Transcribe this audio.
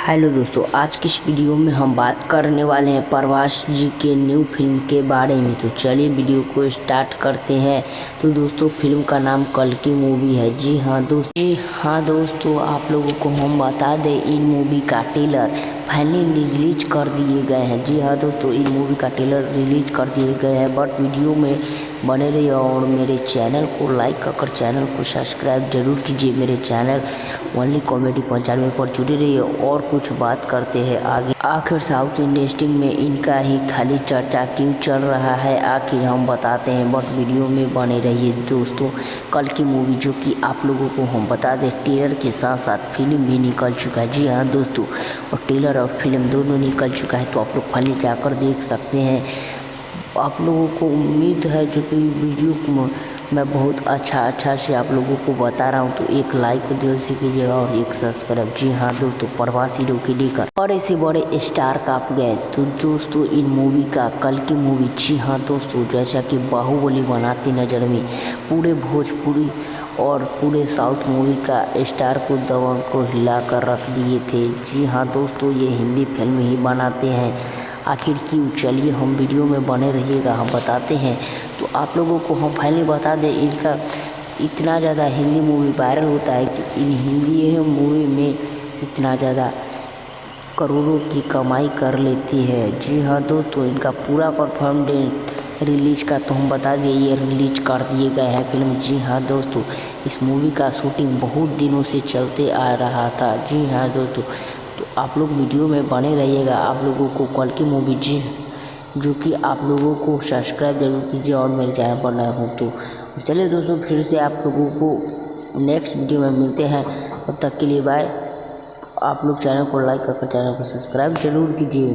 Hello दोस्तों, आज की इस वीडियो में हम बात करने वाले हैं प्रभास जी के न्यू फिल्म के बारे में। तो चलिए वीडियो को स्टार्ट करते हैं। तो दोस्तों, फिल्म का नाम कल्कि मूवी है। जी हाँ दोस्तों, आप लोगों को हम बता दें, इन मूवी का ट्रेलर फाइनली रिलीज कर दिए गए हैं। जी हाँ दोस्तों, इन मूवी का ट्रेलर रिलीज कर दिए गए हैं। बट वीडियो में बने रहिए और मेरे चैनल को लाइक कर चैनल को सब्सक्राइब जरूर कीजिए। मेरे चैनल ओनली कॉमेडी 95 पर जुड़े रहिए। और कुछ बात करते हैं आगे। आखिर साउथ इंडस्ट्री में इनका ही खाली चर्चा क्यों चल रहा है, आखिर हम बताते हैं। बट वीडियो में बने रहिए दोस्तों। कल की मूवी जो कि आप लोगों को हम बता दें, ट्रेलर के साथ साथ फिल्म भी निकल चुका है। जी हाँ दोस्तों, और ट्रेलर और फिल्म दोनों निकल चुका है, तो आप लोग फाइनली जाकर देख सकते हैं। आप लोगों को उम्मीद है जो कि वीडियो मैं बहुत अच्छा से आप लोगों को बता रहा हूँ, तो एक लाइक दिल से कीजिएगा और एक सब्सक्राइब। जी हाँ दोस्तों, प्रभास हीरो की लेकर और ऐसे बड़े स्टार काप गए। तो दोस्तों, इन मूवी का कल की मूवी, जी हाँ दोस्तों, जैसा कि बाहुबली बनाती नजर में पूरे भोजपुरी और पूरे साउथ मूवी का स्टार को दबंग को हिला कर रख दिए थे। जी हाँ दोस्तों, ये हिंदी फिल्म ही बनाते हैं। आखिर क्यों, चलिए हम वीडियो में बने रहिएगा, हम बताते हैं। तो आप लोगों को हम फाइनली बता दें, इनका इतना ज़्यादा हिंदी मूवी वायरल होता है कि इन हिंदी मूवी में इतना ज़्यादा करोड़ों की कमाई कर लेती है। जी हाँ दोस्तों, इनका पूरा परफॉर्म डेट रिलीज का तो हम बता दें, ये रिलीज कर दिए गए हैं फिल्म। जी हाँ दोस्तों, इस मूवी का शूटिंग बहुत दिनों से चलते आ रहा था। जी हाँ दोस्तों, तो आप लोग वीडियो में बने रहिएगा। आप लोगों को कल की मूवी, जी जो कि आप लोगों को सब्सक्राइब जरूर कीजिए और मेरे चैनल पर नए हो तो चलिए दोस्तों, फिर से आप लोगों को नेक्स्ट वीडियो में मिलते हैं। तब तक के लिए बाय। आप लोग चैनल को लाइक कर चैनल को सब्सक्राइब जरूर कीजिए।